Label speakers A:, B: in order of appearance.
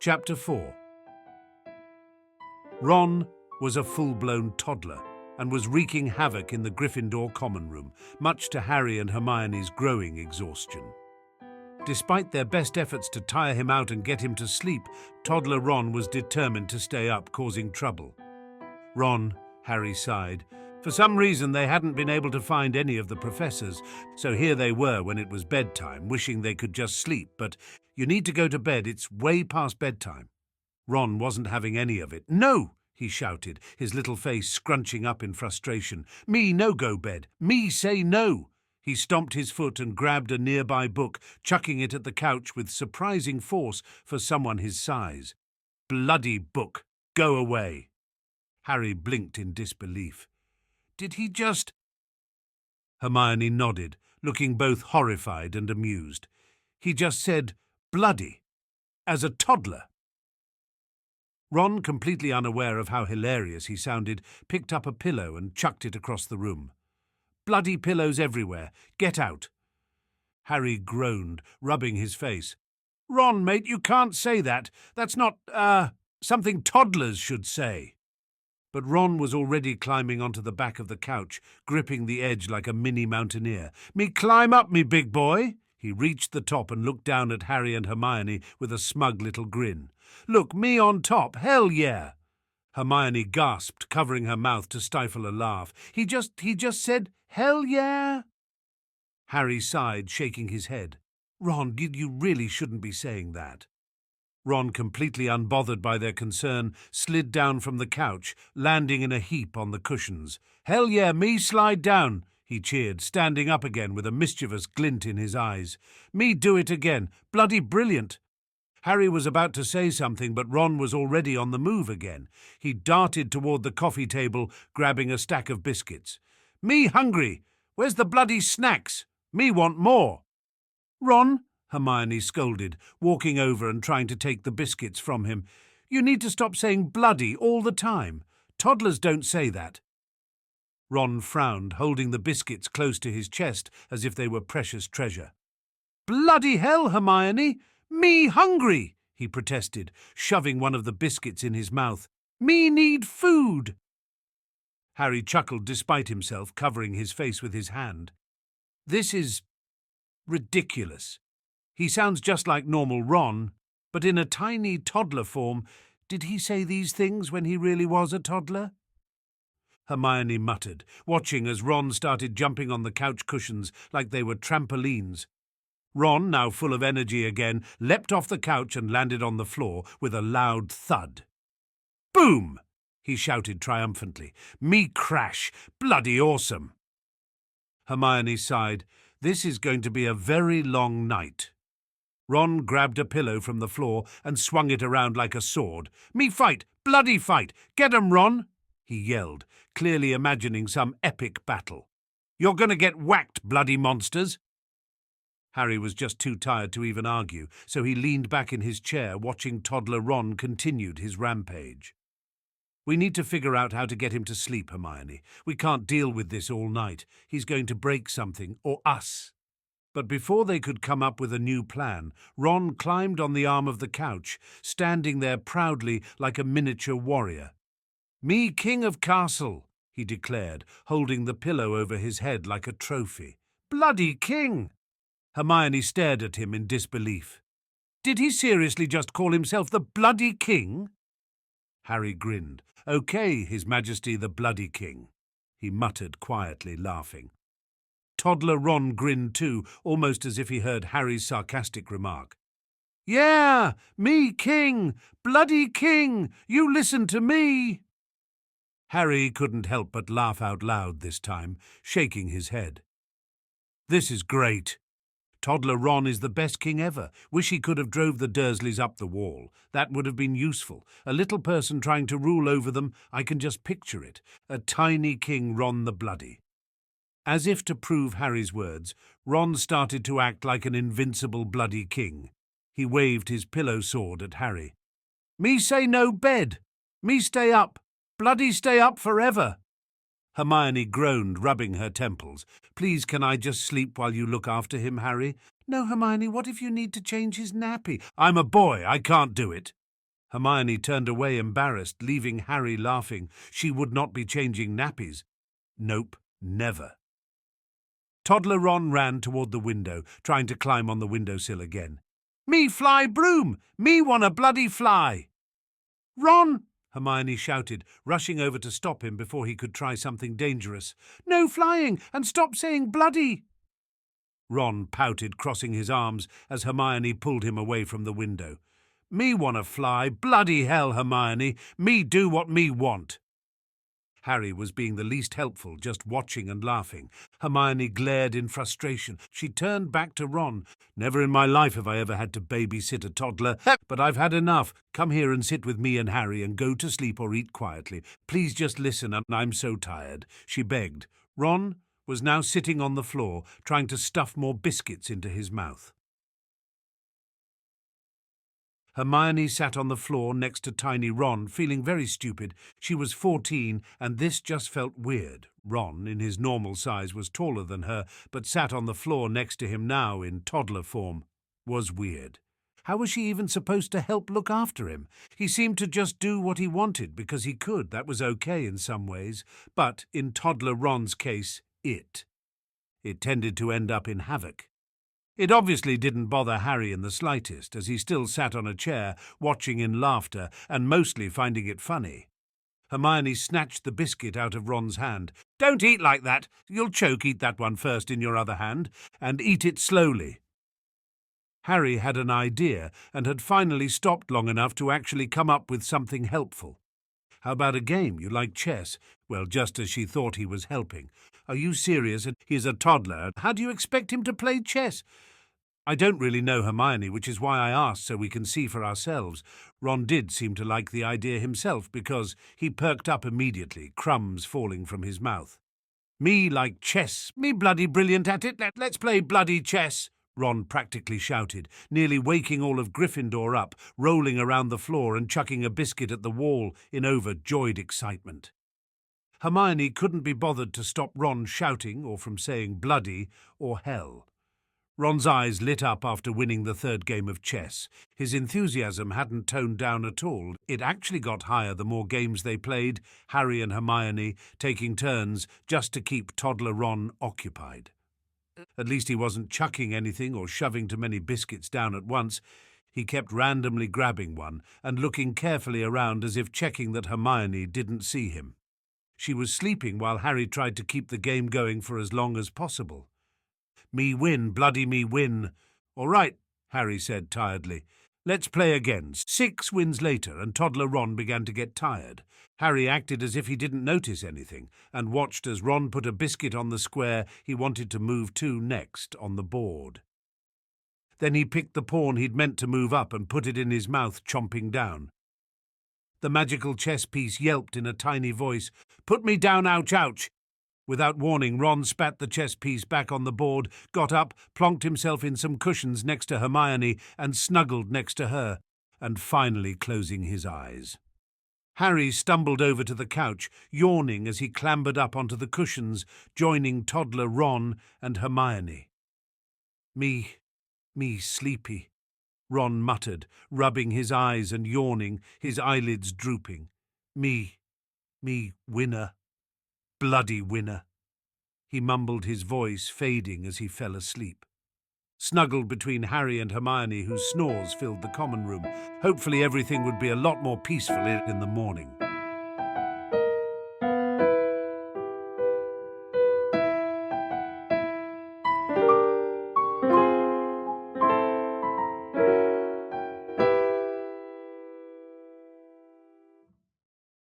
A: Chapter 4. Ron was a full-blown toddler and was wreaking havoc in the Gryffindor common room, much to Harry and Hermione's growing exhaustion. Despite their best efforts to tire him out and get him to sleep, Toddler Ron was determined to stay up, causing trouble. Ron, Harry sighed. For some reason they hadn't been able to find any of the professors, so here they were when it was bedtime, wishing they could just sleep, but you need to go to bed, it's way past bedtime. Ron wasn't having any of it. No, he shouted, his little face scrunching up in frustration. Me no go bed. Me say no. He stomped his foot and grabbed a nearby book, chucking it at the couch with surprising force for someone his size. Bloody book. Go away. Harry blinked in disbelief. Did he just... Hermione nodded, looking both horrified and amused. He just said, bloody, as a toddler. Ron, completely unaware of how hilarious he sounded, picked up a pillow and chucked it across the room. Bloody pillows everywhere. Get out. Harry groaned, rubbing his face. Ron, mate, you can't say that. That's not, something toddlers should say. But Ron was already climbing onto the back of the couch, gripping the edge like a mini mountaineer. Me climb up, me big boy. He reached the top and looked down at Harry and Hermione with a smug little grin. Look, me on top, hell yeah! Hermione gasped, covering her mouth to stifle a laugh. He just said, hell yeah? Harry sighed, shaking his head. Ron, you really shouldn't be saying that. Ron, completely unbothered by their concern, slid down from the couch, landing in a heap on the cushions. Hell yeah, me slide down, he cheered, standing up again with a mischievous glint in his eyes. Me do it again. Bloody brilliant. Harry was about to say something, but Ron was already on the move again. He darted toward the coffee table, grabbing a stack of biscuits. Me hungry. Where's the bloody snacks? Me want more. Ron, Hermione scolded, walking over and trying to take the biscuits from him. You need to stop saying bloody all the time. Toddlers don't say that. Ron frowned, holding the biscuits close to his chest as if they were precious treasure. Bloody hell, Hermione! Me hungry, he protested, shoving one of the biscuits in his mouth. Me need food. Harry chuckled despite himself, covering his face with his hand. This is ridiculous. He sounds just like normal Ron, but in a tiny toddler form. Did he say these things when he really was a toddler? Hermione muttered, watching as Ron started jumping on the couch cushions like they were trampolines. Ron, now full of energy again, leapt off the couch and landed on the floor with a loud thud. Boom! He shouted triumphantly. Me crash! Bloody awesome! Hermione sighed. This is going to be a very long night. Ron grabbed a pillow from the floor and swung it around like a sword. Me fight! Bloody fight! Get 'em, Ron! He yelled, clearly imagining some epic battle. You're going to get whacked, bloody monsters! Harry was just too tired to even argue, so he leaned back in his chair, watching Toddler Ron continued his rampage. We need to figure out how to get him to sleep, Hermione. We can't deal with this all night. He's going to break something, or us. But before they could come up with a new plan, Ron climbed on the arm of the couch, standing there proudly like a miniature warrior. Me king of castle, he declared, holding the pillow over his head like a trophy. Bloody king! Hermione stared at him in disbelief. Did he seriously just call himself the bloody king? Harry grinned. Okay, His Majesty the bloody king, he muttered quietly, laughing. Toddler Ron grinned too, almost as if he heard Harry's sarcastic remark. Yeah, me king, bloody king, you listen to me. Harry couldn't help but laugh out loud this time, shaking his head. This is great. Toddler Ron is the best king ever. Wish he could have drove the Dursleys up the wall. That would have been useful. A little person trying to rule over them, I can just picture it. A tiny King Ron the Bloody. As if to prove Harry's words, Ron started to act like an invincible bloody king. He waved his pillow sword at Harry. Me say no bed. Me stay up. Bloody stay up forever. Hermione groaned, rubbing her temples. Please, can I just sleep while you look after him, Harry? No, Hermione, what if you need to change his nappy? I'm a boy, I can't do it. Hermione turned away embarrassed, leaving Harry laughing. She would not be changing nappies. Nope, never. Toddler Ron ran toward the window, trying to climb on the windowsill again. "Me fly broom! Me wanna bloody fly!" "Ron!" Hermione shouted, rushing over to stop him before he could try something dangerous. "No flying, and stop saying bloody!" Ron pouted, crossing his arms, as Hermione pulled him away from the window. "Me wanna fly, bloody hell, Hermione! Me do what me want!" Harry was being the least helpful, just watching and laughing. Hermione glared in frustration. She turned back to Ron. "Never in my life have I ever had to babysit a toddler, but I've had enough. Come here and sit with me and Harry and go to sleep or eat quietly. Please just listen, I'm so tired," she begged. Ron was now sitting on the floor, trying to stuff more biscuits into his mouth. Hermione sat on the floor next to tiny Ron, feeling very stupid. She was 14, and this just felt weird. Ron, in his normal size, was taller than her, but sat on the floor next to him now in toddler form. Was weird. How was she even supposed to help look after him? He seemed to just do what he wanted because he could. That was okay in some ways. But in toddler Ron's case, it tended to end up in havoc. It obviously didn't bother Harry in the slightest, as he still sat on a chair, watching in laughter and mostly finding it funny. Hermione snatched the biscuit out of Ron's hand. "Don't eat like that. You'll choke. Eat that one first in your other hand, and eat it slowly." Harry had an idea and had finally stopped long enough to actually come up with something helpful. "How about a game? You like chess?" Well, just as she thought he was helping. "Are you serious? He's a toddler. How do you expect him to play chess?" "I don't really know, Hermione, which is why I asked so we can see for ourselves." Ron did seem to like the idea himself because he perked up immediately, crumbs falling from his mouth. "Me like chess. Me bloody brilliant at it. Let's play bloody chess," Ron practically shouted, nearly waking all of Gryffindor up, rolling around the floor and chucking a biscuit at the wall in overjoyed excitement. Hermione couldn't be bothered to stop Ron shouting or from saying bloody or hell. Ron's eyes lit up after winning the third game of chess. His enthusiasm hadn't toned down at all. It actually got higher the more games they played, Harry and Hermione taking turns just to keep toddler Ron occupied. At least he wasn't chucking anything or shoving too many biscuits down at once. He kept randomly grabbing one and looking carefully around as if checking that Hermione didn't see him. She was sleeping while Harry tried to keep the game going for as long as possible. "Me win, bloody me win." "All right," Harry said tiredly. "Let's play again." 6 wins later, and toddler Ron began to get tired. Harry acted as if he didn't notice anything, and watched as Ron put a biscuit on the square he wanted to move to next on the board. Then he picked the pawn he'd meant to move up and put it in his mouth, chomping down. The magical chess piece yelped in a tiny voice, "Put me down, ouch, ouch!" Without warning, Ron spat the chess piece back on the board, got up, plonked himself in some cushions next to Hermione and snuggled next to her, and finally closing his eyes. Harry stumbled over to the couch, yawning as he clambered up onto the cushions, joining toddler Ron and Hermione. Me sleepy," Ron muttered, rubbing his eyes and yawning, his eyelids drooping. Me winner. Bloody winner." He mumbled, his voice fading as he fell asleep. Snuggled between Harry and Hermione, whose snores filled the common room. Hopefully everything would be a lot more peaceful in the morning.